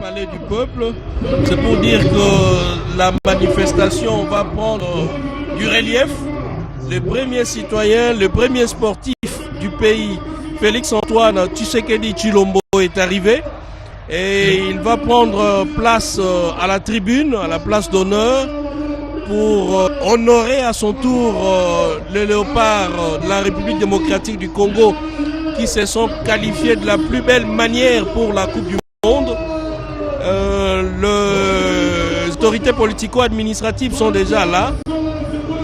Palais du peuple, c'est pour dire que la manifestation va prendre du relief. Le premier citoyen, le premier sportif du pays, Félix-Antoine Tshisekedi Tshilombo, est arrivé et il va prendre place à la tribune, à la place d'honneur, pour honorer à son tour les léopards de la République démocratique du Congo qui se sont qualifiés de la plus belle manière pour la Coupe du Monde. Les autorités politico-administratives sont déjà là.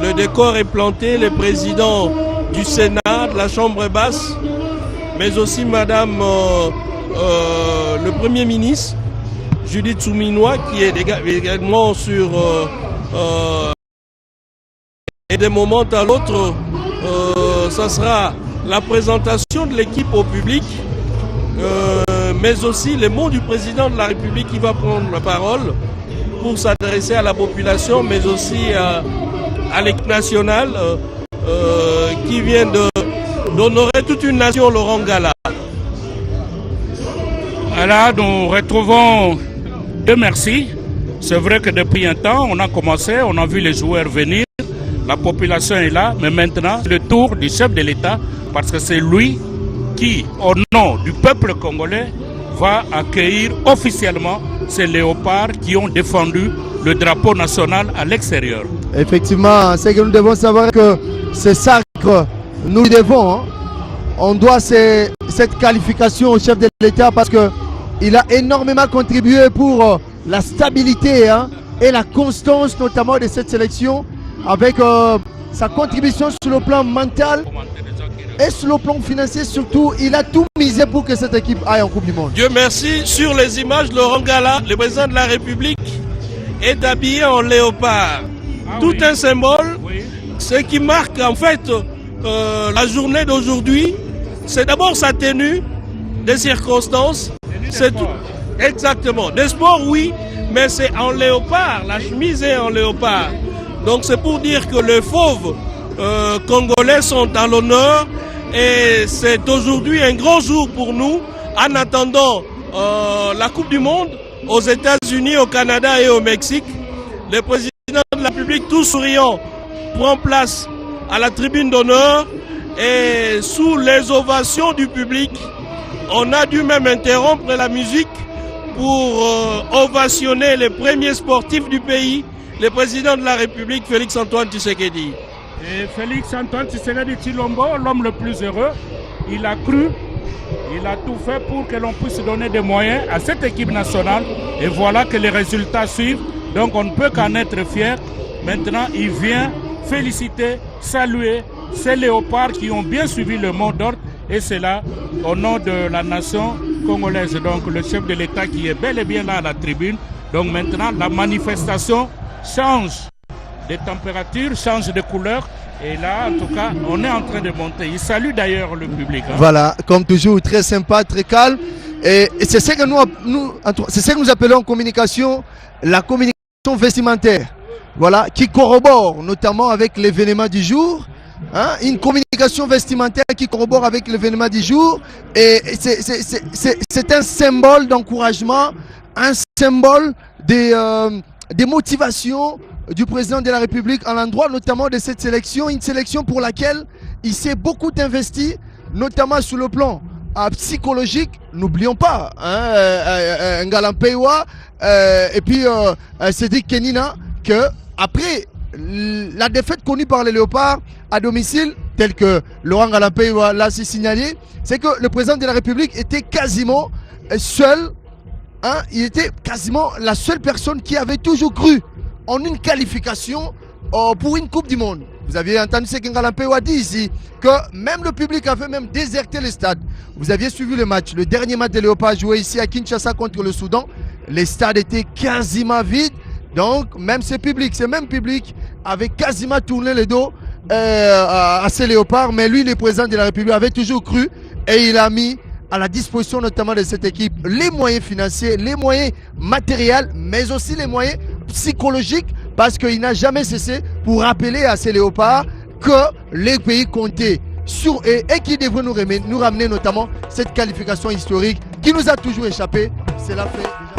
Le décor est planté, le président du Sénat, de la Chambre basse, mais aussi Madame le Premier ministre, Judith Souminois, qui est également sur... et d'un moment à l'autre, ça sera la présentation de l'équipe au public, mais aussi les mots du président de la République qui va prendre la parole pour s'adresser à la population, mais aussi à l'équipe nationale qui vient d'honorer toute une nation, Laurent Ngala. Là, nous retrouvons Dieu merci. C'est vrai que depuis un temps, on a commencé, on a vu les joueurs venir, la population est là, mais maintenant, c'est le tour du chef de l'État, parce que c'est lui qui, au nom du peuple congolais, va accueillir officiellement ces léopards qui ont défendu le drapeau national à l'extérieur. Effectivement, c'est que nous devons savoir que ce sacre, nous le devons. Hein. On doit cette qualification au chef de l'État parce qu'il a énormément contribué pour la stabilité et la constance notamment de cette sélection avec sa contribution sur le plan mental et sur le plan financier surtout. Il a tout misé pour que cette équipe aille en Coupe du Monde. Dieu merci, sur les images, Laurent Ngala, le président de la République, est habillé en léopard. Tout un symbole, ce qui marque en fait la journée d'aujourd'hui, c'est d'abord sa tenue, des circonstances, c'est tout. Exactement. Des sports, oui, mais c'est en léopard, la chemise est en léopard. Donc c'est pour dire que les fauves congolais sont à l'honneur et c'est aujourd'hui un grand jour pour nous en attendant la Coupe du Monde aux États-Unis, au Canada et au Mexique. Le président de la République, tout souriant, prend place à la tribune d'honneur et sous les ovations du public, on a dû même interrompre la musique pour ovationner les premiers sportifs du pays, le président de la République, Félix-Antoine Tshisekedi. Et Félix-Antoine Tshisekedi Tshilombo, l'homme le plus heureux, il a cru, il a tout fait pour que l'on puisse donner des moyens à cette équipe nationale. Et voilà que les résultats suivent. Donc on ne peut qu'en être fier. Maintenant, il vient féliciter, saluer ces léopards qui ont bien suivi le mot d'ordre. Et c'est là, au nom de la nation congolaise, donc le chef de l'État qui est bel et bien là à la tribune. Donc maintenant, la manifestation change de température, change de couleur. Et là, en tout cas, on est en train de monter. Il salue d'ailleurs le public. Hein. Voilà, comme toujours, très sympa, très calme. Et c'est ce que c'est ce que nous appelons en communication la communication vestimentaire. Voilà, qui corrobore notamment avec l'événement du jour. Hein, une communication vestimentaire qui corrobore avec l'événement du jour. Et c'est un symbole d'encouragement, un symbole des motivations du président de la République à l'endroit notamment de cette sélection, une sélection pour laquelle il s'est beaucoup investi, notamment sur le plan psychologique. N'oublions pas Ngala Mpeiwa et puis Cédric Kenina, que après la défaite connue par les Léopards à domicile, tel que Laurent Ngala Mpeiwa l'a signalé, c'est que le président de la République était quasiment seul. Hein, il était quasiment la seule personne qui avait toujours cru en une qualification pour une Coupe du Monde. Vous aviez entendu ce que Ngala Mpeiwa dit ici, que même le public avait même déserté le stade. Vous aviez suivi le match, le dernier match des Léopards joué ici à Kinshasa contre le Soudan. Les stades étaient quasiment vides. Donc même ce même public avait quasiment tourné le dos à ces Léopards. Mais lui, le président de la République, avait toujours cru et il a mis à la disposition notamment de cette équipe les moyens financiers, les moyens matériels, mais aussi les moyens psychologiques parce qu'il n'a jamais cessé pour rappeler à ces léopards que les pays comptaient sur eux et qui devraient nous ramener notamment cette qualification historique qui nous a toujours échappé. Cela fait déjà...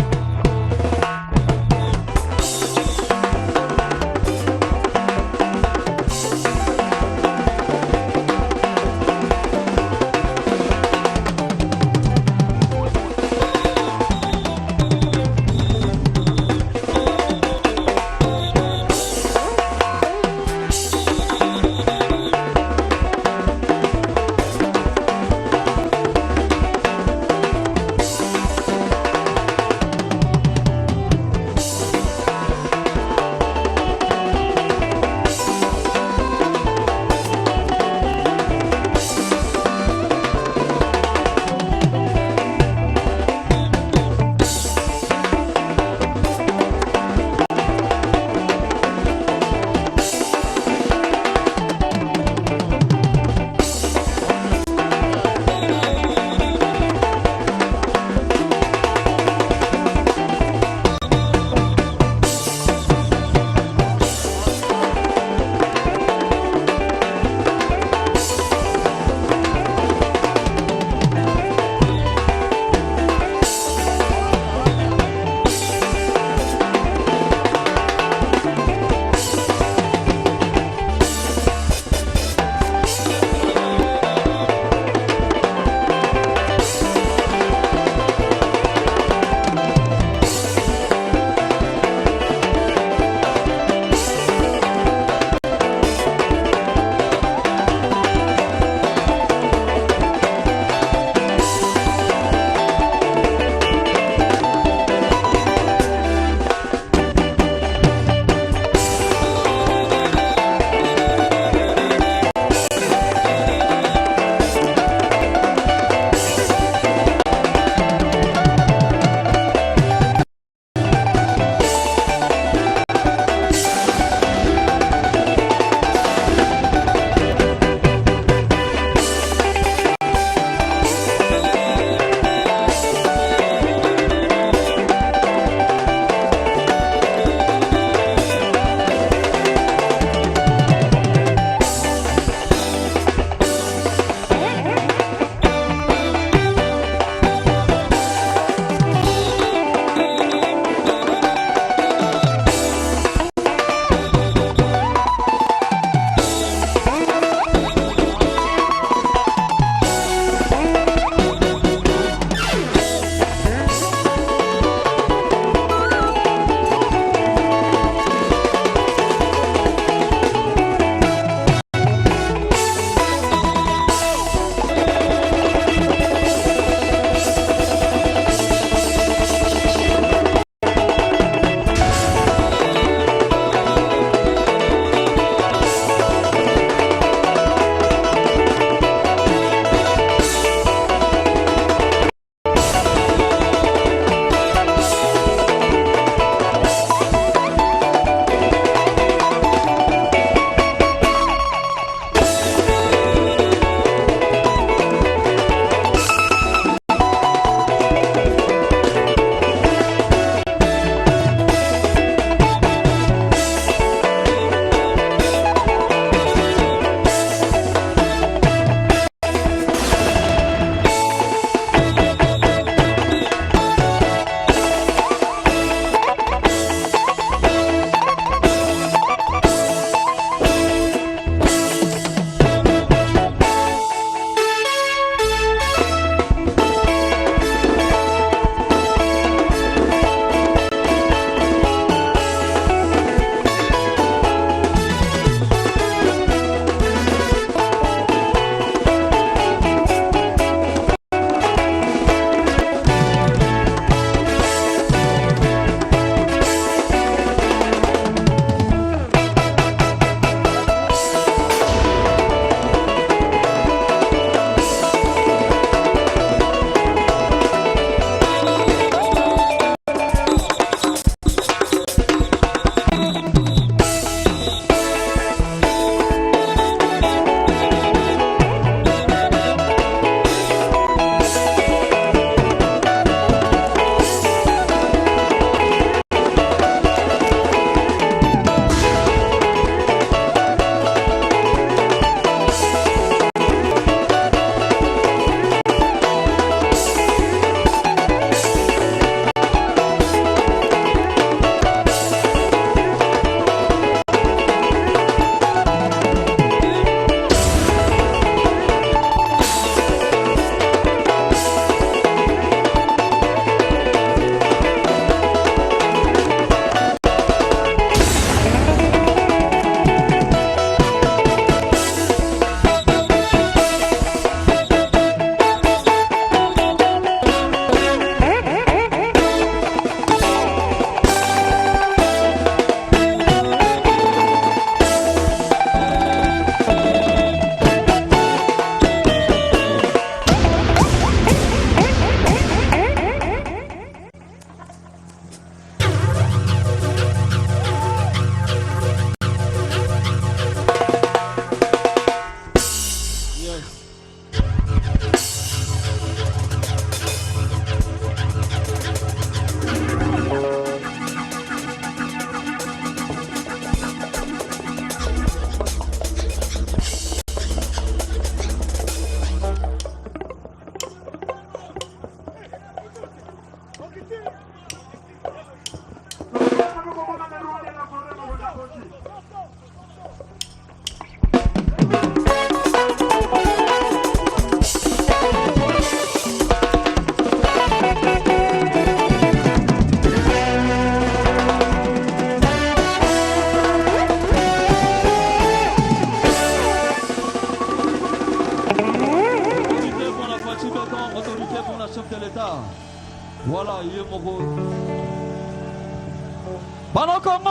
Banakongo.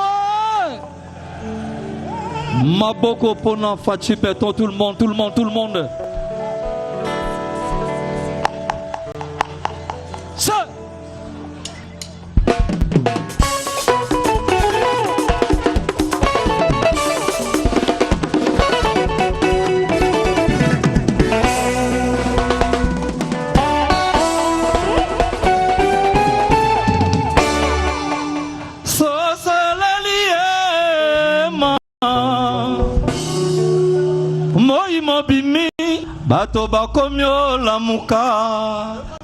Maboko pona Fachi Beton, tout le monde, tout le monde, tout le monde. Ça. Bimi bato bakomyo lamuka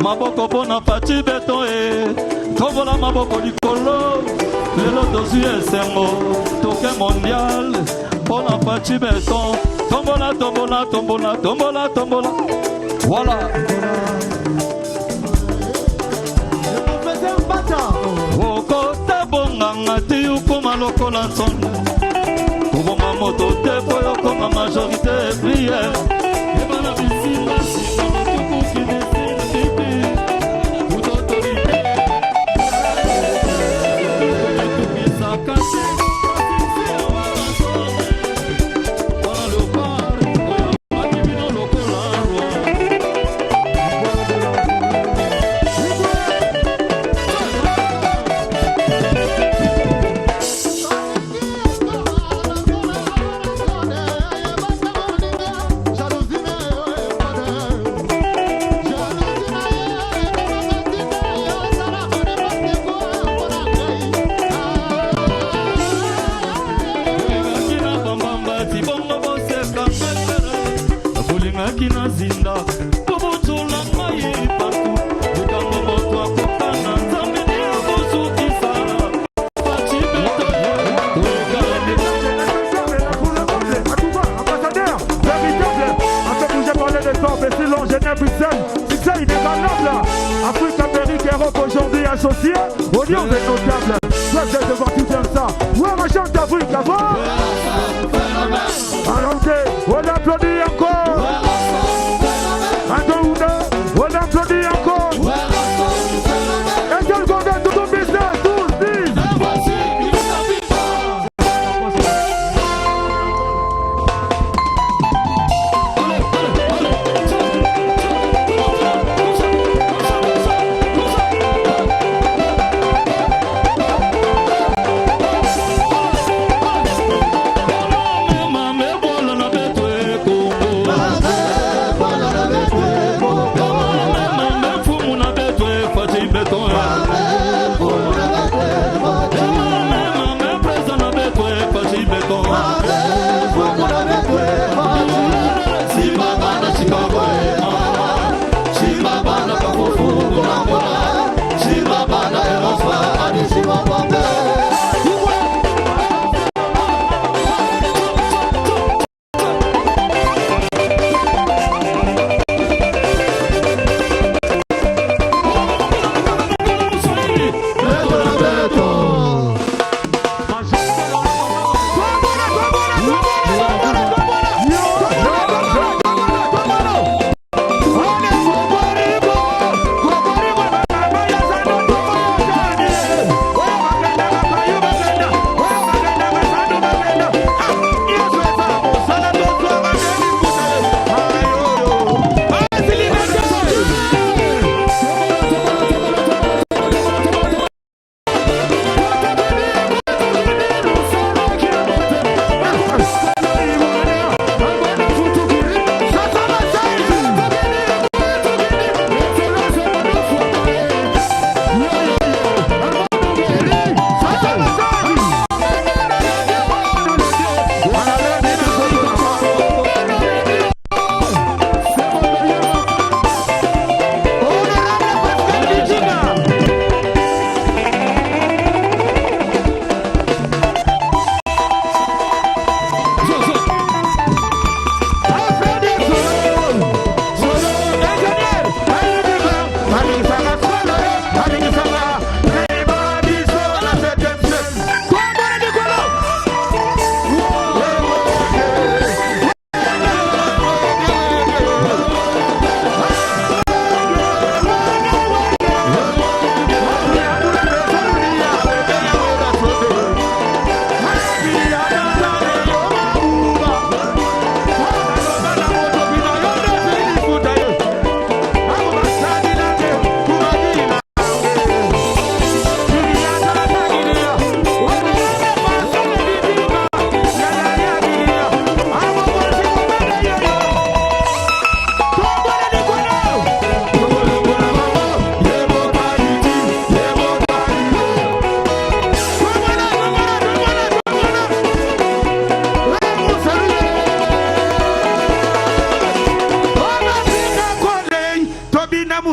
maboko bona Fachi Beton tobola maboko likolo lelo dosi esengo toke mondial bona Fachi Beton tombola tombola tombola tombola tombola voilà okota bonganga te ukoma lokola nsonde kobonga moto te po yokoma majorité prière ebana bisimba associé au lion des notables. Vous êtes devant tout ça. Où est ma chante d'Afrique là-bas? Allons-y, on applaudit encore. On applaudit encore. Et quel qu'on a tout ton business, tous disent.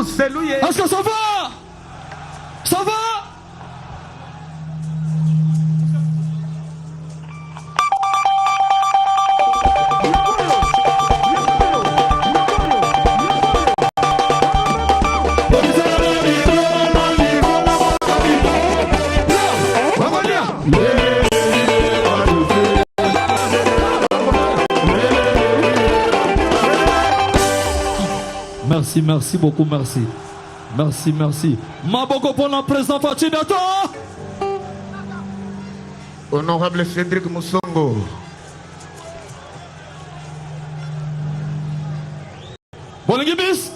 c'est lui. Est-ce que ça va? Ça va? Merci, merci beaucoup, merci. Merci, merci. Maboko pour la président Fachi Beton. Honorable Cédric Moussongo. Bolingi bis.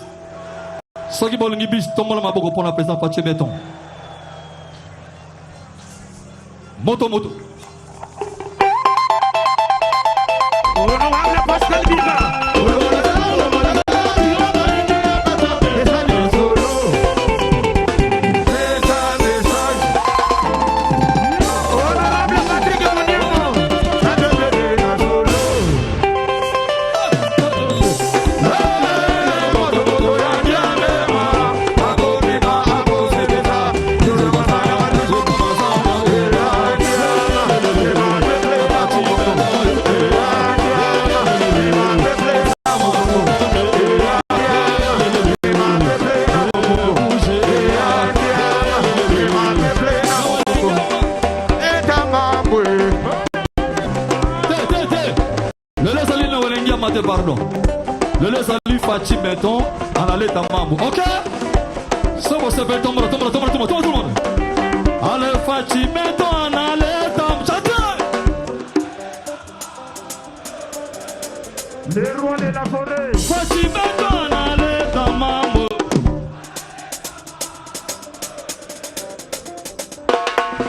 Soki Bolingi bis, tombe la Maboko pour la président Fachi Beton. Moto, moto. Honorable Pascal Biga. Pardon. Le salut Fachi Beton en allait à Mambo. Ok? Ça va se faire tomber, tout le monde. Allez Fachi Beton en allait à chacun. Les rois de la forêt. Fachi Beton en allait à Mambo.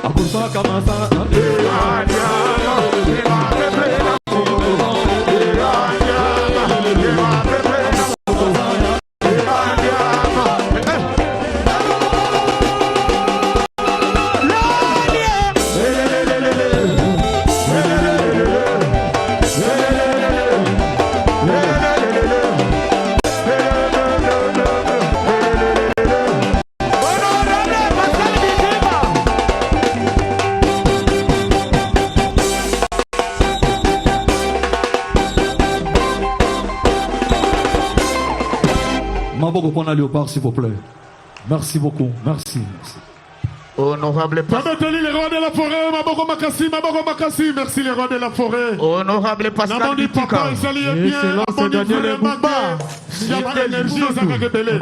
A pour ça, comment ça? Maboko pour la léopard, s'il vous plaît. Merci beaucoup. Merci. Honorable Pascal. Les rois de la forêt, Maboko Makassi, merci les rois de la forêt. Honorable Pascal Namandi Papa, Bitika. Zali est bien, Namandi Frère Magba. Il y a pas d'énergie, ça va révéler.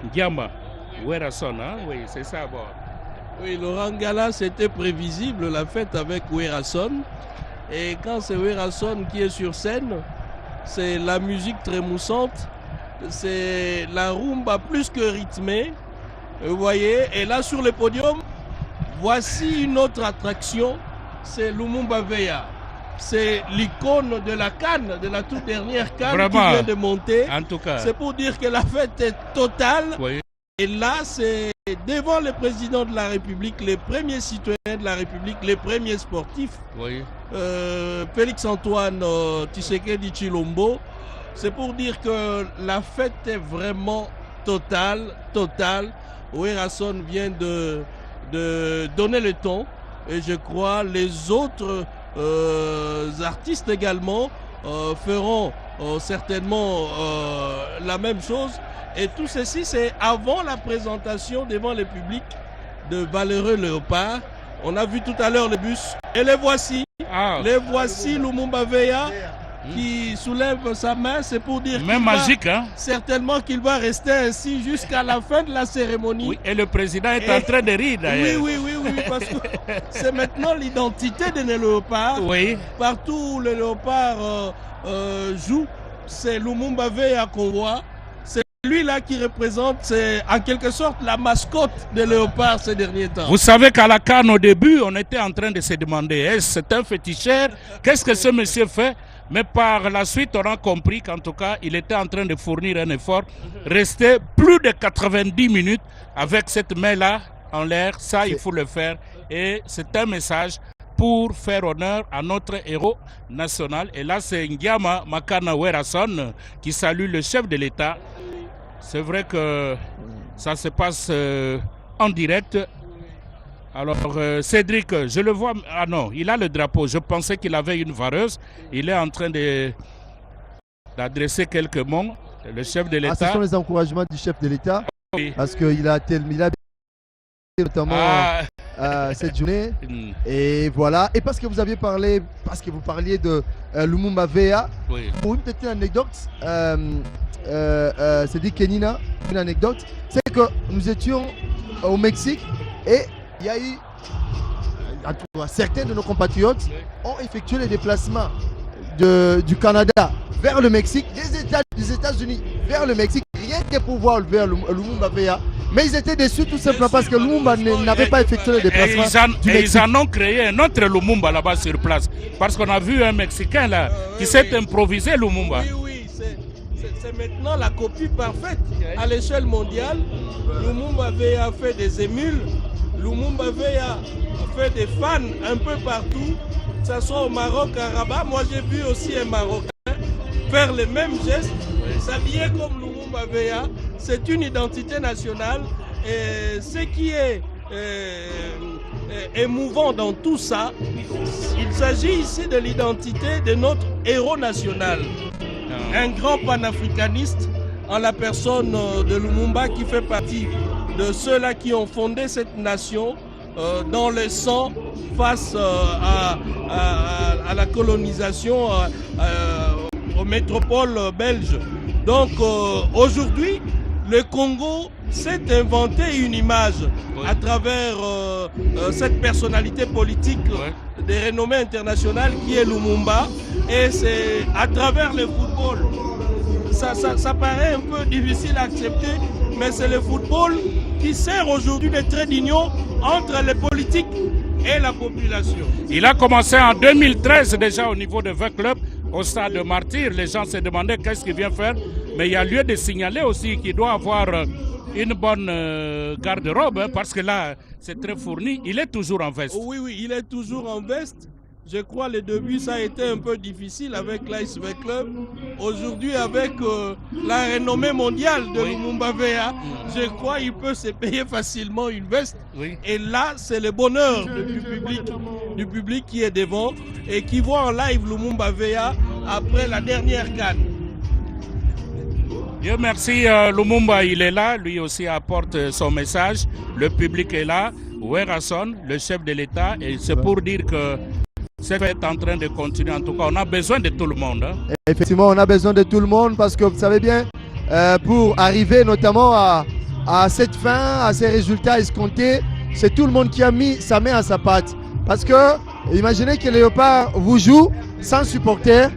Ndiamba, Werason, hein? Oui, c'est ça. Bon. Oui, Laurent Gala, c'était prévisible la fête avec Werason. Et quand c'est Werason qui est sur scène, c'est la musique trémoussante, c'est la rumba plus que rythmée. Vous voyez, et là sur le podium, voici une autre attraction, c'est Lumumba Veya. C'est l'icône de la canne, de la toute dernière canne. Vraiment, qui vient de monter. En tout cas. C'est pour dire que la fête est totale. Oui. Et là, c'est devant le président de la République, les premiers citoyens de la République, les premiers sportifs. Oui. Félix-Antoine Tshisekedi Tshilombo. C'est pour dire que la fête est vraiment totale. Werason vient de donner le ton. Et je crois les autres artistes également feront certainement la même chose. Et tout ceci, c'est avant la présentation devant le public de Valeureux Léopard. On a vu tout à l'heure le bus. Et les voici. Les voici, Lumumba Veya, qui soulève sa main. C'est pour dire même magique, hein? Certainement qu'il va rester ainsi jusqu'à la fin de la cérémonie. Oui, et le président est en train de rire d'ailleurs. Oui, parce que c'est maintenant l'identité de nos léopards. Oui. Partout où le léopard joue, c'est Lumumba Veya qu'on voit. C'est lui lui-là qui représente, c'est en quelque sorte la mascotte des léopards ces derniers temps. Vous savez qu'à la CAN, au début, on était en train de se demander, est-ce c'est un féticheur? Qu'est-ce que ce monsieur fait? Mais par la suite, on a compris qu'en tout cas, il était en train de fournir un effort. Rester plus de 90 minutes avec cette main-là en l'air, ça, il faut le faire. Et c'est un message pour faire honneur à notre héros national. Et là, c'est Ngiama Makana Werason qui salue le chef de l'État. C'est vrai que ça se passe en direct. Alors, Cédric, je le vois... Ah non, il a le drapeau. Je pensais qu'il avait une vareuse. Il est en train d'adresser quelques mots. Le chef de l'État... ce sont les encouragements du chef de l'État. Oui. Parce qu'il a notamment cette journée. Et voilà. Et parce que vous aviez parlé, parce que vous parliez de Lumumba Veya, oui. Pour une petite anecdote, c'est dit Kenina, une anecdote, c'est que nous étions au Mexique et il y a eu, certains de nos compatriotes ont effectué les déplacements du Canada vers le Mexique, des États-Unis vers le Mexique, rien que pour voir vers Lumumba Veya. Mais ils étaient déçus tout simplement parce que Lumumba n'avait pas effectué le déplacement. Et ils en ont créé un autre Lumumba là-bas sur place. Parce qu'on a vu un Mexicain là qui s'est improvisé Lumumba. Oui, c'est maintenant la copie parfaite à l'échelle mondiale. Lumumba Veya a fait des émules. Lumumba Veya a fait des fans un peu partout. Que ce soit au Maroc, à Rabat. Moi j'ai vu aussi un Marocain faire les mêmes gestes, s'habiller comme Lumumba Veya. C'est une identité nationale et ce qui est émouvant dans tout ça, il s'agit ici de l'identité de notre héros national. Un grand panafricaniste en la personne de Lumumba qui fait partie de ceux-là qui ont fondé cette nation dans le sang face à la colonisation, aux métropoles belges. Donc aujourd'hui, le Congo s'est inventé une image à travers cette personnalité politique de renommée internationale qui est Lumumba. Et c'est à travers le football. Ça paraît un peu difficile à accepter, mais c'est le football qui sert aujourd'hui de trait d'union entre les politiques et la population. Il a commencé en 2013 déjà au niveau de 20 clubs au stade de Martyr. Les gens se demandaient qu'est-ce qu'il vient faire. Mais il y a lieu de signaler aussi qu'il doit avoir une bonne garde-robe, hein, parce que là, c'est très fourni. Il est toujours en veste. Oui, il est toujours en veste. Je crois le début, ça a été un peu difficile avec l'Iceberg Club. Aujourd'hui, avec la renommée mondiale de Lumumba Veya, je crois qu'il peut se payer facilement une veste. Oui. Et là, c'est le bonheur du public qui est devant et qui voit en live Lumumba Veya après la dernière CAN. Dieu merci, Lumumba, il est là, lui aussi apporte son message. Le public est là. Werason, le chef de l'État, et c'est pour dire que c'est en train de continuer. En tout cas, on a besoin de tout le monde. Hein. Effectivement, on a besoin de tout le monde parce que vous savez bien, pour arriver notamment à cette fin, à ces résultats escomptés, c'est tout le monde qui a mis sa main à sa pâte. Parce que, imaginez que les Léopards vous jouent sans supporters,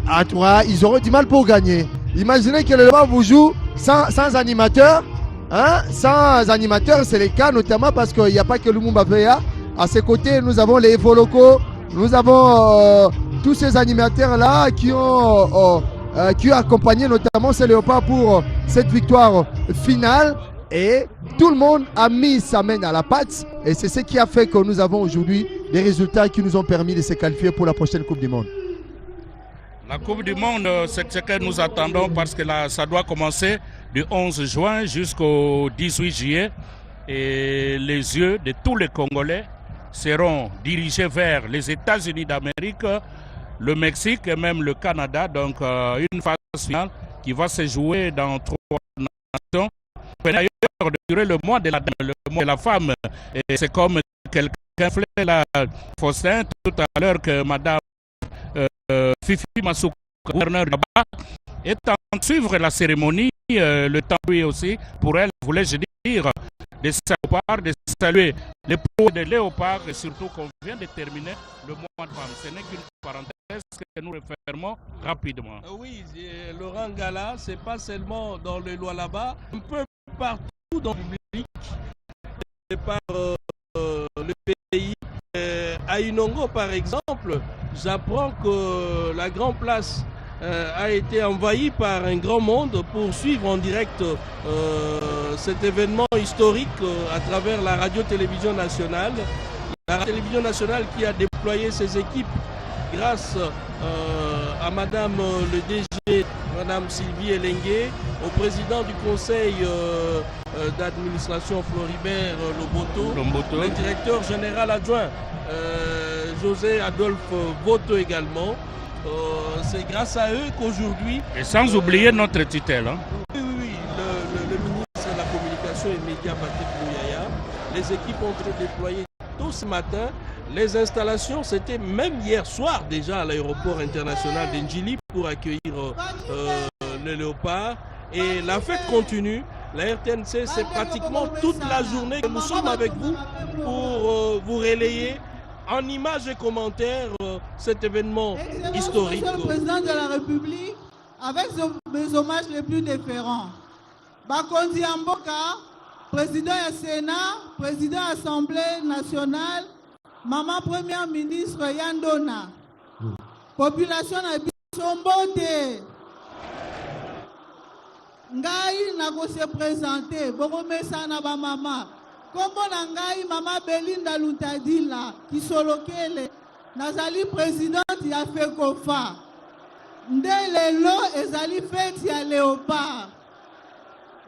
à toi, ils auront du mal pour gagner. Imaginez que les Léopards vous jouent sans animateur. Hein? Sans animateur, c'est le cas notamment parce qu'il n'y a pas que Lumumba Veya. À ses côtés, nous avons les EVO locaux, nous avons tous ces animateurs-là qui ont accompagné notamment ces Léopards pour cette victoire finale. Et tout le monde a mis sa main à la pâte. Et c'est ce qui a fait que nous avons aujourd'hui des résultats qui nous ont permis de se qualifier pour la prochaine Coupe du Monde. La Coupe du Monde, c'est ce que nous attendons parce que là, ça doit commencer du 11 juin jusqu'au 18 juillet. Et les yeux de tous les Congolais seront dirigés vers les États-Unis d'Amérique, le Mexique et même le Canada. Donc une phase finale qui va se jouer dans 3 nations. D'ailleurs, durer le mois de la femme. Et c'est comme quelqu'un fait la Faustin tout à l'heure que Madame Fifi Masuku gouverneur là-bas, est en train de suivre la cérémonie. Le temps lui aussi, pour elle, voulais-je dire, de saluer les peaux de léopard et surtout qu'on vient de terminer le mois de femmes. Ce n'est qu'une parenthèse que nous refermons rapidement. Oui, Laurent Gala, c'est pas seulement dans le Lualaba, un peu partout dans le public, par le pays. À Inongo, par exemple, j'apprends que la Grande Place a été envahie par un grand monde pour suivre en direct cet événement historique à travers la radio-télévision nationale. La radio-télévision nationale qui a déployé ses équipes grâce à Madame le DG, Madame Sylvie Elengue, au président du conseil d'administration Floribert Loboto, le directeur général adjoint José Adolphe Voto également. C'est grâce à eux qu'aujourd'hui... Et sans oublier notre tutelle. Hein. Oui, le ministre de la Communication et Médias, Patrick Mouyaya, les équipes ont été déployées tôt ce matin. Les installations, c'était même hier soir déjà à l'aéroport international d'Ndjili pour accueillir le léopard. Et la fête continue. La RTNC, c'est pratiquement toute la journée que nous sommes avec vous pour vous relayer en images et commentaires cet événement historique. Monsieur le Président de la République, avec mes hommages les plus déférents, Bakondi Amboka, président du Sénat, président de l'Assemblée nationale, maman première ministre Yandona, population de Sombote, Ngai n'a se présenter, Boromesa na ba maman. Kombo na ngai mama Belinda Luntadila Kisolokele nazali présidente ya FECOFA nde lelo ezali fete ya léopard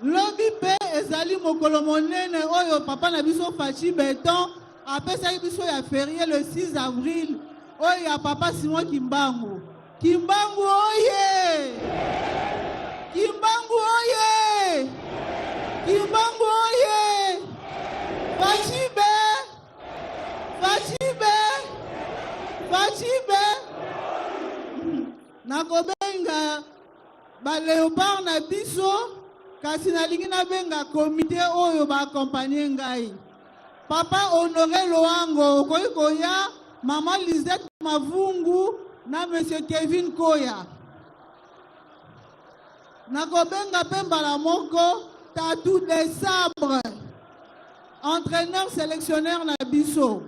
lobi pe ezali mokolo monene oyo papa na biso Fachi Beton apesaki biso ya férié le 6 avril oyo ya papa Simon Kimbangu oye Kimbangu oye Kimbangu oye Fachibe nakobenga ba léopard na biso kasi nalingi nabenga komite oyo ba accompagner ngai papa Honoré Loango okoki koya maman Lisette Mavungu na monsieur Kevin Koya nakobenga pe mbala moko Tatou des Sabres entraîneur sélectionneur na biso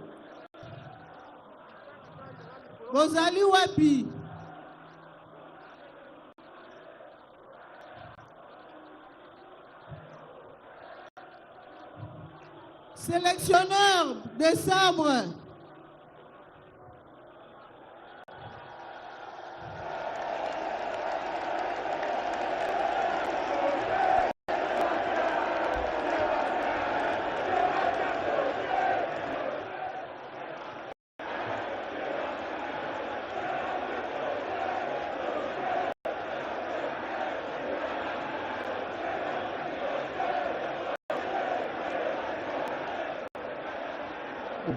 Bozali wapi sélectionneur des Sabres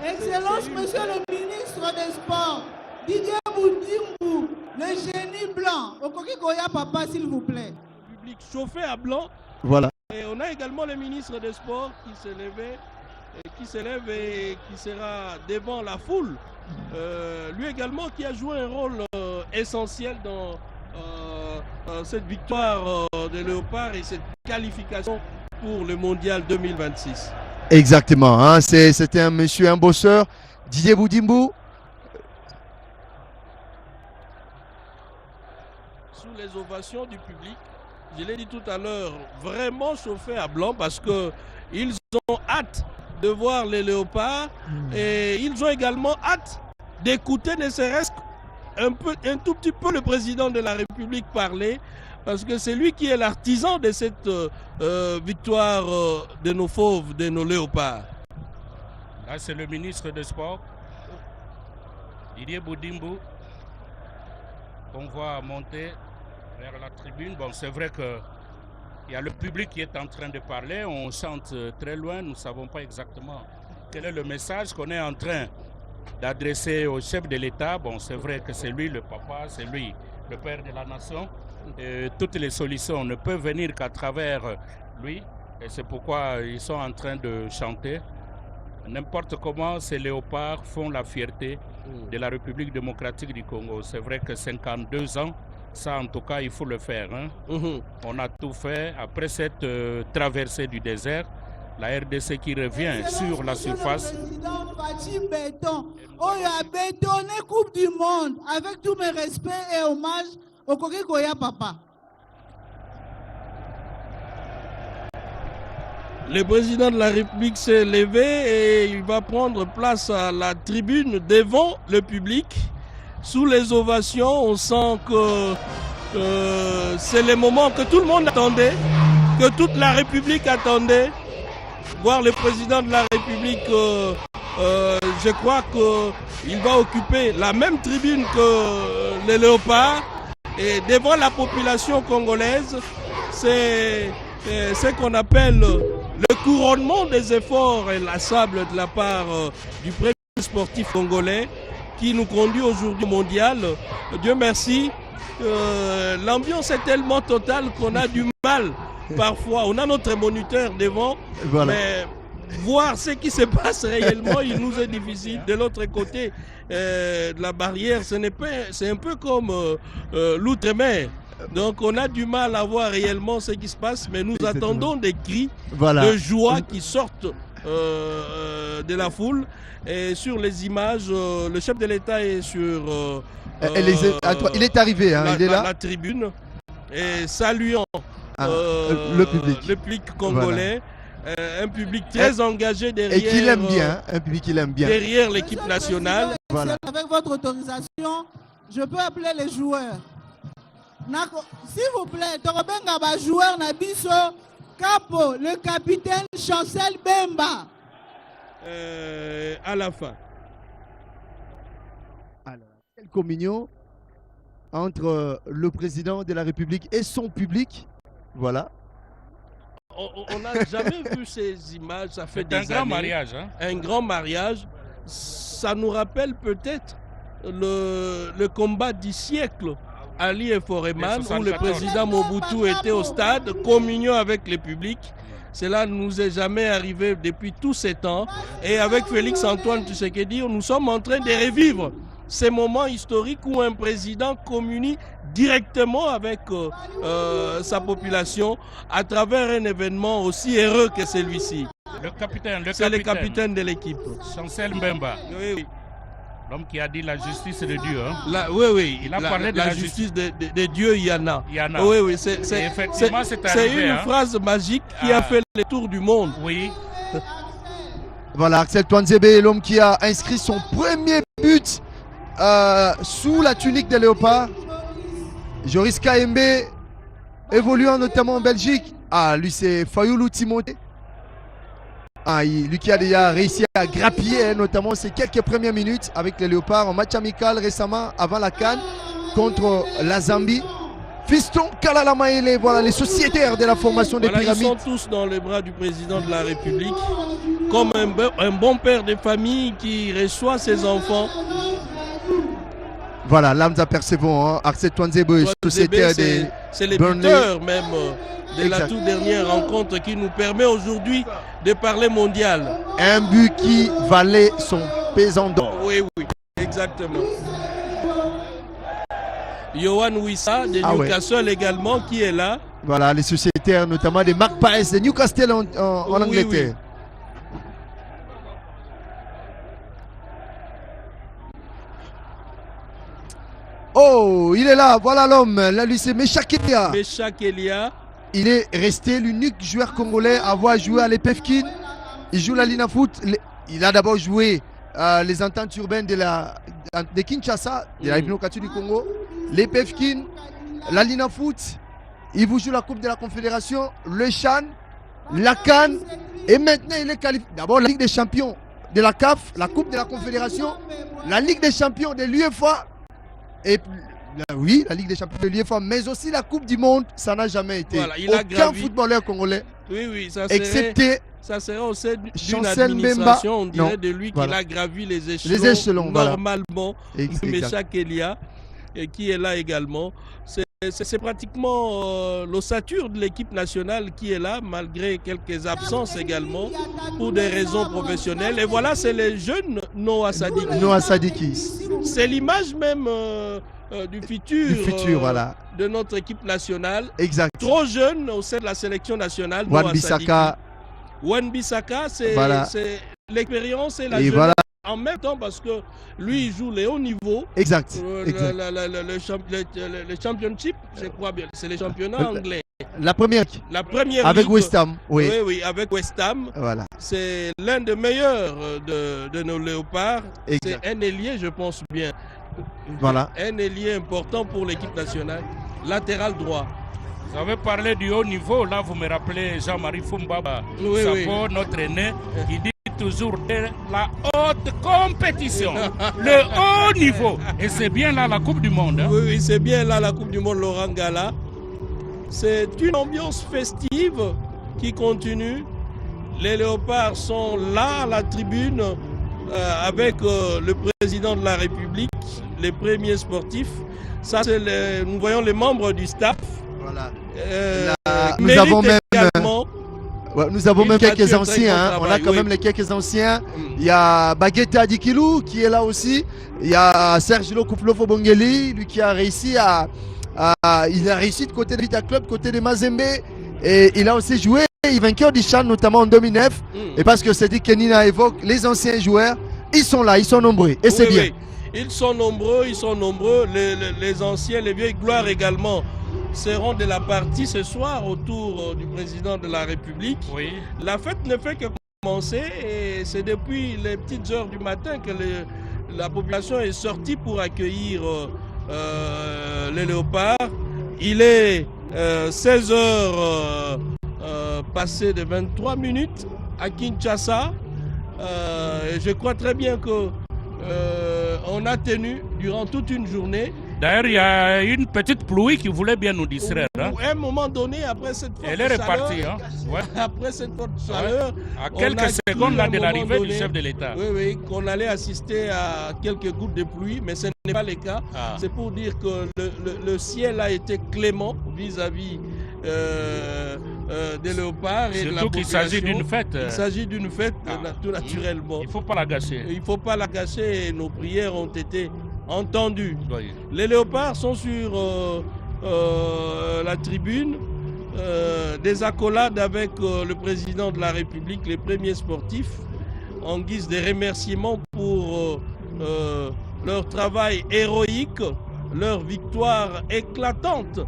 Excellence, Monsieur le ministre des Sports, Didier Boudimbu, le génie blanc. Okoki Koya, papa, s'il vous plaît. Public chauffé à blanc. Voilà. Et on a également le ministre des Sports qui s'élève et qui sera devant la foule. Lui également qui a joué un rôle essentiel dans cette victoire de Léopard et cette qualification pour le Mondial 2026. Exactement, hein, c'était un monsieur, un bosseur, Didier Boudimbu. Sous les ovations du public, je l'ai dit tout à l'heure, vraiment chauffé à blanc parce qu'ils ont hâte de voir les léopards et ils ont également hâte d'écouter ne serait-ce un tout petit peu le président de la République parler. Parce que c'est lui qui est l'artisan de cette victoire de nos fauves, de nos léopards. Là, c'est le ministre des Sports, Didier Boudimbu, qu'on voit monter vers la tribune. Bon, c'est vrai qu'il y a le public qui est en train de parler. On chante très loin. Nous ne savons pas exactement quel est le message qu'on est en train d'adresser au chef de l'État. Bon, c'est vrai que c'est lui le papa, c'est lui le père de la nation. Et toutes les solutions ne peuvent venir qu'à travers lui. Et c'est pourquoi ils sont en train de chanter. N'importe comment, ces léopards font la fierté de la République démocratique du Congo. C'est vrai que 52 ans, ça en tout cas, il faut le faire. Hein. On a tout fait. Après cette traversée du désert, la RDC qui revient sur la surface. Le président Fachi Béton, a bétonné Coupe du Monde. Avec tous mes respects et hommages au Koké Koya Papa. Le président de la République s'est levé et il va prendre place à la tribune devant le public. Sous les ovations, on sent que c'est le moment que tout le monde attendait, que toute la République attendait. Voir le président de la République, je crois qu'il va occuper la même tribune que les léopards. Et devant la population congolaise, c'est ce qu'on appelle le couronnement des efforts inlassables de la part du premier sportif congolais qui nous conduit aujourd'hui au mondial. Dieu merci, l'ambiance est tellement totale qu'on a du mal parfois. On a notre moniteur devant, Voilà. mais voir ce qui se passe réellement, il nous est difficile. De l'autre côté de la barrière, c'est un peu comme l'outre-mer. Donc on a du mal à voir réellement ce qui se passe, mais nous attendons des cris de joie qui sortent de la foule. Et sur les images, le chef de l'État est sur il est arrivé, hein, il est là. la tribune, et saluant le public congolais. Voilà. Un public très engagé derrière. Et qu'il aime bien, un public qu'il aime bien. Derrière l'équipe nationale. Voilà. Avec votre autorisation, je peux appeler les joueurs. S'il vous plaît, Torobenga ba joueur Nabiso Capo, le capitaine Chancel Bemba. À la fin. Alors, quelle communion entre le président de la République et son public. Voilà. On n'a jamais vu ces images, ça fait des années. Un grand mariage. Hein? Un grand mariage. Ça nous rappelle peut-être le combat du siècle, Ali et Foreman, où le président Mobutu était au stade, communion avec le public. Cela ne nous est jamais arrivé depuis tous ces temps. Et avec Félix Antoine Tshisekedi, nous sommes en train de revivre ces moments historiques où un président communie directement avec sa population à travers un événement aussi heureux que celui-ci. C'est le capitaine de l'équipe. Chancel Mbemba. Oui, oui. L'homme qui a dit la justice de Dieu. Hein? Oui, oui. Il a parlé de la justice de Dieu, il y en a. Il y en a. Oui, oui. C'est une phrase magique qui a fait le tour du monde. Oui. Voilà, Axel Twanzebe est l'homme qui a inscrit son premier but sous la tunique des léopards. Joris Kaembe, évoluant notamment en Belgique. Ah, lui c'est Fayoulou Timothée. Ah, lui qui a déjà réussi à grappiller notamment ces quelques premières minutes avec les léopards en match amical récemment avant la CAN contre la Zambie. Fiston Kalala Maele, voilà les sociétaires de la formation des pyramides. Ils sont tous dans les bras du président de la République, comme un bon père de famille qui reçoit ses enfants. Voilà, Lamza Percevon, hein, Axel Twanzebe, sociétaire des... C'est le buteur même de la toute dernière rencontre qui nous permet aujourd'hui de parler mondial. Un but qui valait son pesant d'or. Oui, oui, exactement. Yohan Wissa de Newcastle également qui est là. Voilà, les sociétaires notamment des Mark Paes de Newcastle en Angleterre. Oui. Oh, il est là, voilà l'homme. Là, lui, c'est Meshak Elia. Meshak Elia. Il est resté l'unique joueur congolais à avoir joué à l'EPFKIN. Il joue la Lina Foot. Il a d'abord joué les ententes urbaines de Kinshasa, de la République du Congo. L'EPFKIN, la Lina Foot. Il vous joue la Coupe de la Confédération, le Chan, la CAN. Et maintenant, il est qualifié. D'abord, la Ligue des Champions de la CAF, la Coupe de la Confédération, la Ligue des Champions de l'UEFA. Et oui, la Ligue des Champions de l'UEFA, mais aussi la Coupe du Monde, ça n'a jamais été. Voilà, aucun footballeur congolais, excepté ça serait au sein d'une Chancel administration, Mbemba, on dirait de lui qu'il a gravi les échelons, les échelons normalement. Meshak Elia. et qui est là également. C'est pratiquement l'ossature de l'équipe nationale qui est là, malgré quelques absences également, pour des raisons professionnelles. Et voilà, c'est les jeunes Noah Sadiki. Noah Sadiki. C'est l'image même du futur, voilà, de notre équipe nationale. Exact. Trop jeune au sein de la sélection nationale. Wan-Bissaka. Wan-Bissaka, c'est l'expérience et la jeunesse. Voilà. En même temps, parce que lui, il joue les hauts niveaux. Exact. Le championship, je crois bien, c'est les championnats anglais. La première avec ligue, West Ham. Oui, avec West Ham. Voilà. C'est l'un des meilleurs de nos léopards. C'est un ailier, je pense bien. Voilà. Un ailier important pour l'équipe nationale. Latéral droit. Vous avez parlé du haut niveau. Là, vous me rappelez Jean-Marie Fumbaba, notre aîné, qui dit toujours de la haute compétition, le haut niveau. Et c'est bien là la Coupe du Monde. Hein? Oui, c'est bien là la Coupe du Monde, Laurent Gala. C'est une ambiance festive qui continue. Les léopards sont là à la tribune avec le président de la République, les premiers sportifs. Ça, nous voyons les membres du staff. Voilà. Nous avons même... Nous avons même quelques anciens, on a quand même les quelques anciens. Il y a Baguette Adikilou qui est là aussi. Il y a Serge Lokouflofo Bongeli, lui qui a réussi il a réussi de côté de Vita Club, côté de Mazembe. Et il a aussi joué, il est vainqueur du Chan notamment en 2009. Et parce que c'est dit que Nina évoque, les anciens joueurs, ils sont là, ils sont nombreux. Et c'est bien. Ils sont nombreux, les anciens, les vieilles gloires également seront de la partie ce soir autour du président de la République. Oui. La fête ne fait que commencer et c'est depuis les petites heures du matin que la population est sortie pour accueillir les léopards. Il est 16 heures passées de 23 minutes à Kinshasa. Je crois très bien que on a tenu durant toute une journée. D'ailleurs, il y a une petite pluie qui voulait bien nous distraire. Hein? À un moment donné, après cette forte Elle est repartie. Hein? Ouais. Après cette forte chaleur, à quelques secondes là, de l'arrivée du chef de l'État. Oui, qu'on allait assister à quelques gouttes de pluie, mais ce n'est pas le cas. C'est pour dire que le ciel a été clément vis-à-vis des léopards et de la population. Surtout qu'il s'agit d'une fête. Il s'agit d'une fête, tout naturellement. Il ne faut pas la gâcher. Il ne faut pas la gâcher et nos prières ont été entendues. Oui. Les léopards sont sur la tribune, des accolades avec le président de la République, les premiers sportifs, en guise de remerciements pour leur travail héroïque, leur victoire éclatante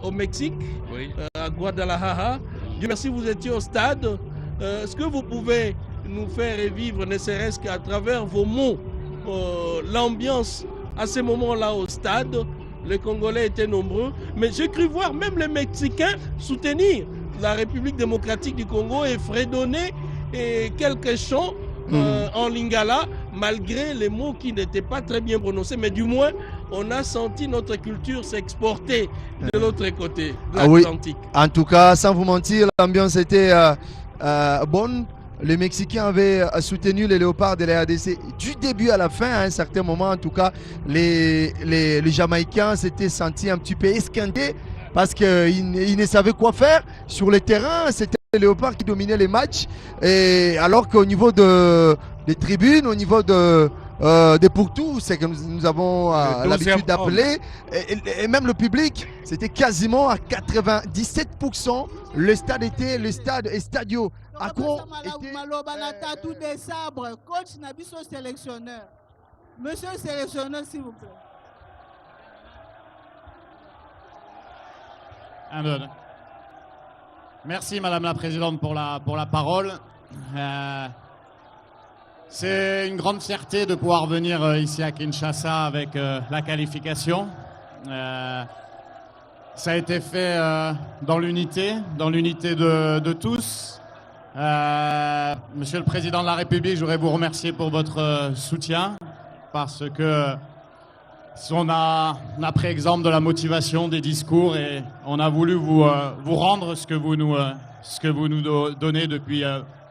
au Mexique, à Guadalajara. Dieu merci, vous étiez au stade. Est-ce que vous pouvez nous faire revivre, ne serait-ce qu'à travers vos mots, l'ambiance à ce moment-là au stade? Les Congolais étaient nombreux, mais j'ai cru voir même les Mexicains soutenir la République démocratique du Congo et fredonner quelques chants en lingala, malgré les mots qui n'étaient pas très bien prononcés, mais du moins on a senti notre culture s'exporter de l'autre côté de l'Atlantique. Oui. En tout cas, sans vous mentir, l'ambiance était bonne. Les Mexicains avaient soutenu les léopards de la RDC du début à la fin. À un certain moment, en tout cas, les Jamaïcains s'étaient sentis un petit peu esquintés parce qu'ils ne savaient quoi faire sur le terrain. C'était les léopards qui dominaient les matchs. Et alors qu'au niveau des tribunes, au niveau des pourtours, c'est que nous avons l'habitude d'appeler, et même le public, c'était quasiment à 97%. Le stade était le stade Estadio Accra des sabres, coach Nabiso sélectionneur. Monsieur le sélectionneur, s'il vous plaît. Merci Madame la Présidente pour la parole. C'est une grande fierté de pouvoir venir ici à Kinshasa avec la qualification. Ça a été fait dans l'unité de tous. Monsieur le Président de la République, je voudrais vous remercier pour votre soutien parce que on a pris exemple de la motivation des discours et on a voulu vous rendre ce que vous nous donnez depuis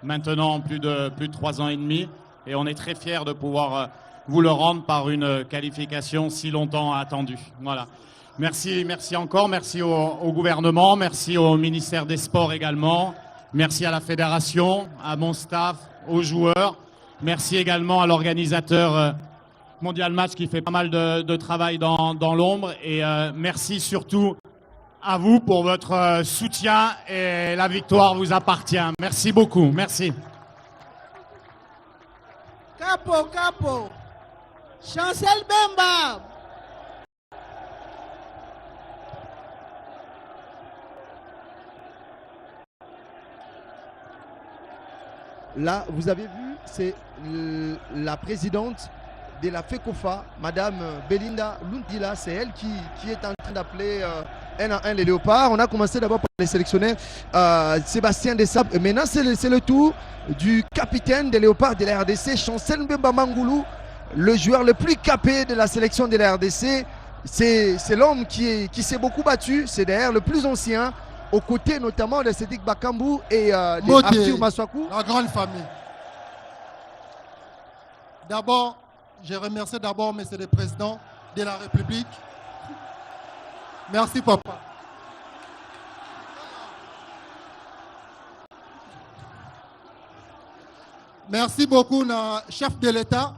maintenant plus de 3 ans et demi. Et on est très fiers de pouvoir vous le rendre par une qualification si longtemps attendue. Voilà. Merci, merci encore, merci au gouvernement, merci au ministère des Sports également, merci à la fédération, à mon staff, aux joueurs, merci également à l'organisateur Mondial Match qui fait pas mal de travail dans l'ombre et merci surtout à vous pour votre soutien et la victoire vous appartient. Merci beaucoup, merci. Capo, Chancel Bemba. Là, vous avez vu, c'est la présidente de la FECOFA, Madame Belinda Lundila. C'est elle qui est en train d'appeler un à un les léopards. On a commencé d'abord par les sélectionneurs Sébastien Dessab. Et maintenant, c'est le tour du capitaine des léopards de la RDC, Chancel Mbemba Mangoulou, le joueur le plus capé de la sélection de la RDC. C'est l'homme qui s'est beaucoup battu. C'est d'ailleurs le plus ancien, aux côtés notamment de Cédric Bakambu et d'Arthur Maswaku. La grande famille. D'abord, je remercie d'abord Monsieur le Président de la République. Merci papa. Merci beaucoup au chef de l'État,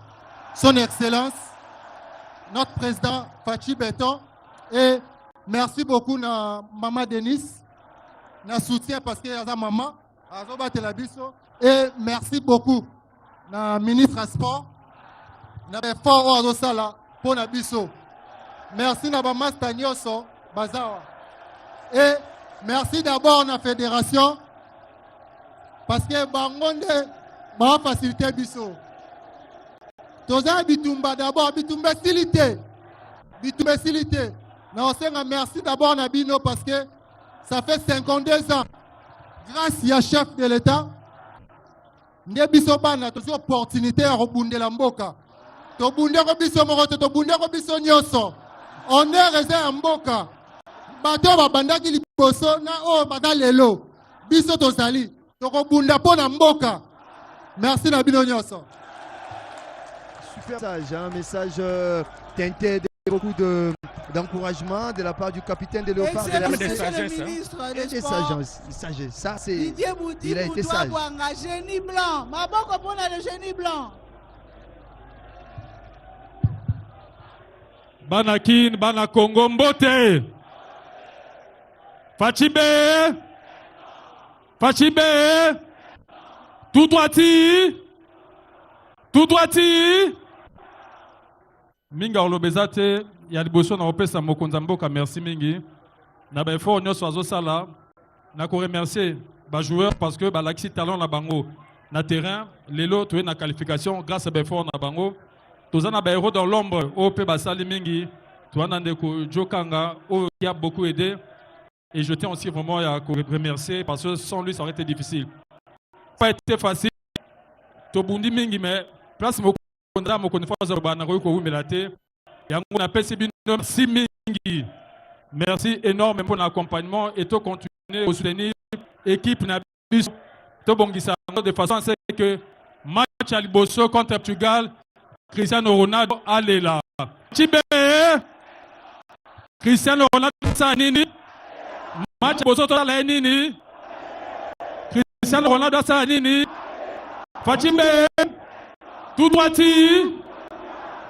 son Excellence, notre président Fachi Beton, et merci beaucoup à Maman Denise, na soutien parce que y maman, et merci beaucoup à ministre des Sports, na fort au sala pour na biso. Merci à Maman Stagnoso Bazawa. Et merci d'abord à la fédération parce que Bangonde va faciliter biso. Toza bitumba d'abord bitumba silité. Bitumba silité. Merci d'abord à Bino parce que ça fait 52 ans. Grâce à chef de l'État, nous avons une opportunité à rebondir la mboka. On est resté en mboka. Bato ba bandaki liboso na o bata lelo. Biso tozali. Tokobunda po na mboka. Merci na bino nyoso. Super message, un message teinté de beaucoup d'encouragement de la part du capitaine de Léopard. Excellent, de la sagesse, ministre des Sports. Sagesse. Ça, c'est. Didier Bouti, il a été sage. Génie blanc. Maboko pour le génie blanc. Banakin, Bana Congo Mbote. Fachibe. Tout droiti. Minga olobezate ya liboso na opesa mokonza mboka merci mingi. Na ba effort nyonso azosala. Na ko remercier ba joueurs parce que ba laxi talent na bango na terrain, lelo to na qualification grâce à ba effort na bango. Tozana ba héros dans l'ombre au pe basali mingi. Toana ndeko Jokanga qui a beaucoup aidé et je tiens aussi vraiment à remercier parce que sans lui ça aurait été difficile. Pas été facile. Tobundi mingi mais place mokonda mokonde fois bana ko melate. Yango na pesi bino merci mingi. Merci énormément pour l'accompagnement et to continuer au soutenir équipe na biso. To bongisa de façon à ce que match à Liboso contre Portugal Cristiano Ronaldo allez là. Chibe Cristiano Ronaldo Sanini match Liboso to la nini Cristiano Ronaldo Sanini Fatimbe tout droiti.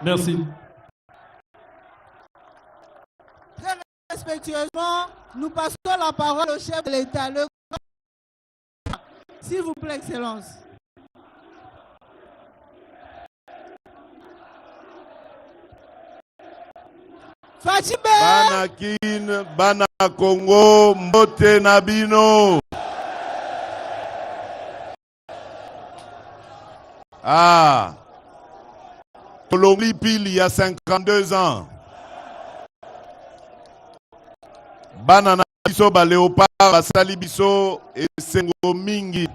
Merci. Très respectueusement, nous passons la parole au chef de l'État. S'il vous plaît, Excellence. Fatimbe Banakin, Bana Congo, Mbote Nabino. Ah, Colombie pile il y a 52 ans. Banana biso ba léopard basali biso et sengo mingi.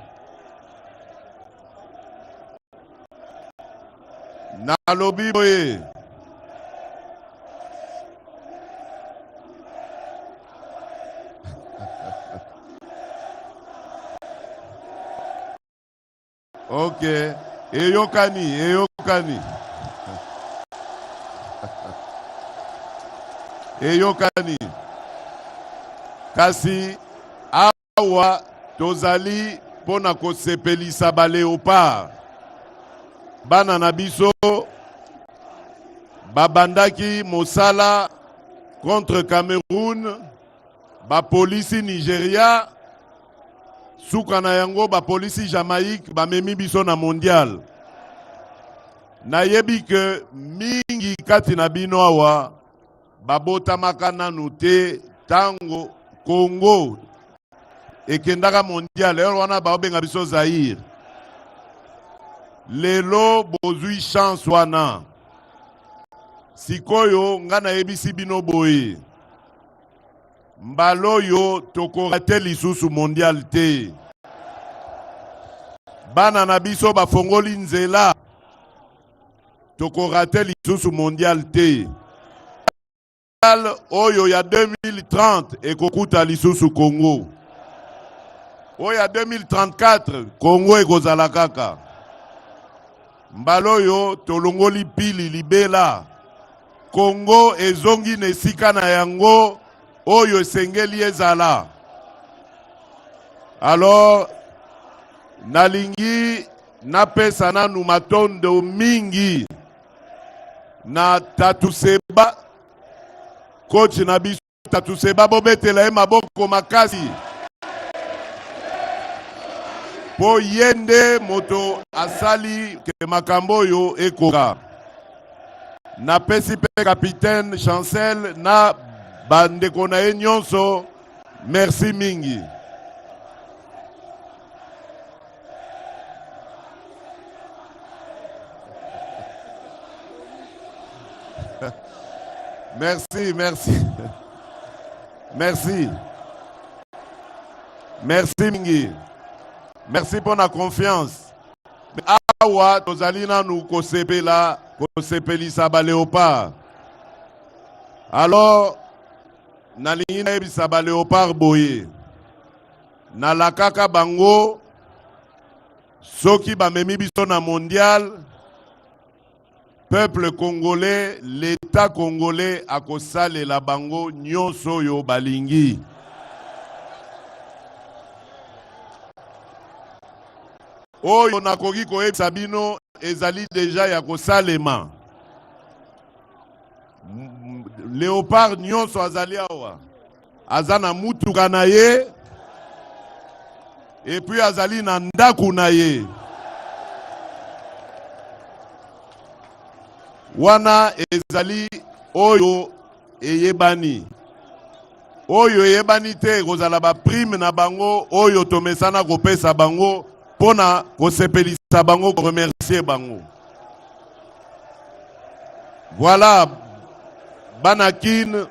Na lobi boye. Ok. Eyokani. eyokani. Kasi awa tozali pona kosepelisa ba léopard. Bana na biso babandaki mosala contre Cameroun, ba polisi Nigeria, suka na yango ba polisi Jamaïque, ba memi biso na mondial. Nayebi ke mingi kati na bino awa babotamaka nanu te tango Congo ekendaka mondial ero wana baobenga biso Zaire. Lelo bozui chance wana. Sikoyo nga nayebisi bino boye. Mbaloyo tokorate lisusu mondial te. Bana na biso bafongoli nzela. Tokorate lisusu mondial te. Oyo ya 2030 ekokuta lisusu Congo. Oyo ya 2034 Congo ekozala kaka. Mbaloyo tolongoli pili libela. Congo ezongi nesika na yango oyo esengeli ezala. Alors nalingi napesa nanu matondo mingi na Tatuseba, coach na biso Tatuseba bobetela ye maboko makasi po yende moto asali ke makambo yo ekoka. Na pesi pe capitaine Chancel na bandeko na ye nyonso, merci mingi. Merci, merci. Merci. Merci mingi. Merci pour la confiance. Awa tozalina nou kosepela kosepelisa ba léopard. Alors nalingi na yebisa ba léopard boye. Na lakaka bango soki bamemi biso na mondial, peuple congolais, l'état congolais akosalela bango nyonso yo balingi. Oyo nakoki koyebisa bino ezali deja ya kosalema. Léopard nyonso azali awa. Aza na mutuka na ye. Et puis azali na ndaku na ye. Wana ezali oyo eyebani. Oyo eyebani te kozala ba prime na bango oyo tomesana kopesa bango pona kosepelisa bango ko remercier bango. Voilà Banakin.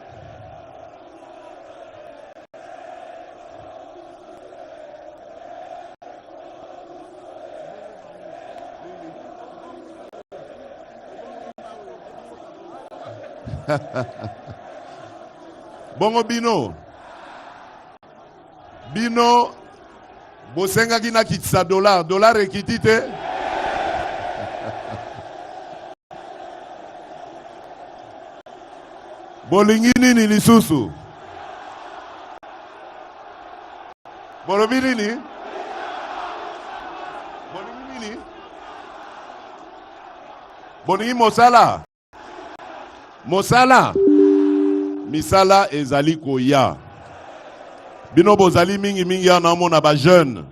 Bongo bino. Bino bosenga kina kitisa dollar. Dollar ekiti te. Bolingi nini lisusu? Bolobi nini? Bolingi nini? Bolingi mosala? Mosala? Misala ezali koya. Bino bozali mingi mingi ana mona ba jeune.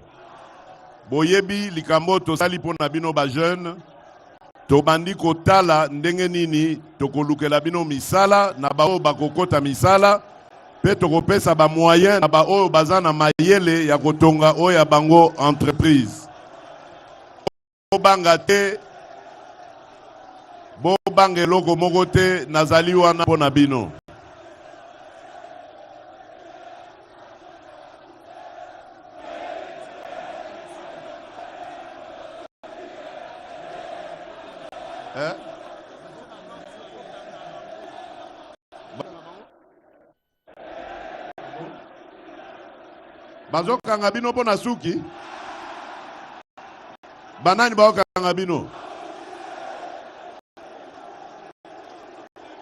Boyebi likambo tosali pona bino ba jeune. Tobandi kotala ndenge nini tokolukela bino misala na bao bakokota misala pe tokopesa ba moyen na ba oyo bazana mayele ya kotonga oya bango entreprise. Bobanga te bobanga eloko moko te nazali wana pona bino. Bazokanga bino pona suki. Banani bazokanga bino.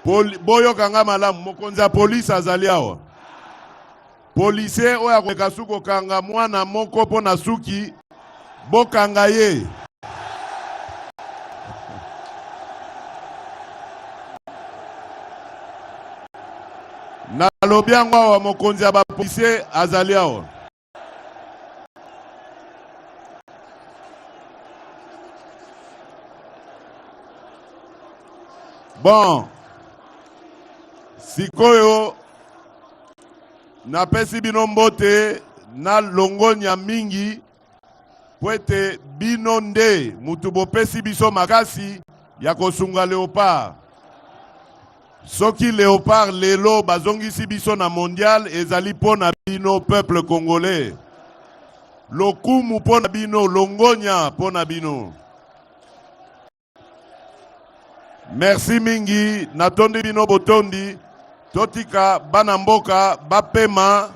Boyo kanga malamu mokonzi ya police azali awa. Policier oya kweka suko kanga mwana moko po na suki bokanga ye. Na lobiango awa mokonzi ya ba policier azali awa. Bon, sikoyo napesi bino mbote na longonya mingi pwete bino nde mutu bopesi biso makasi ya kosunga Léopard. Soki Léopard lelo bazongisi biso na mondial ezali pona bino peuple congolais. Lokumu pona bino, longonya pona bino. Merci mingi, natondi bino botondi, totika bana mboka, bapema,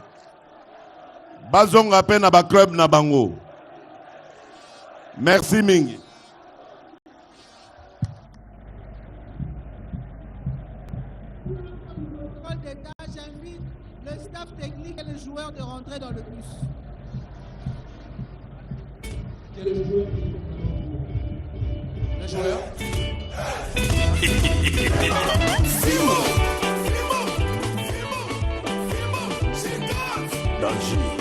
bazonga pe na ba club na bango. Merci mingi. J'invite le staff technique et les joueurs de rentrer dans le bus. Les joueurs. Dans le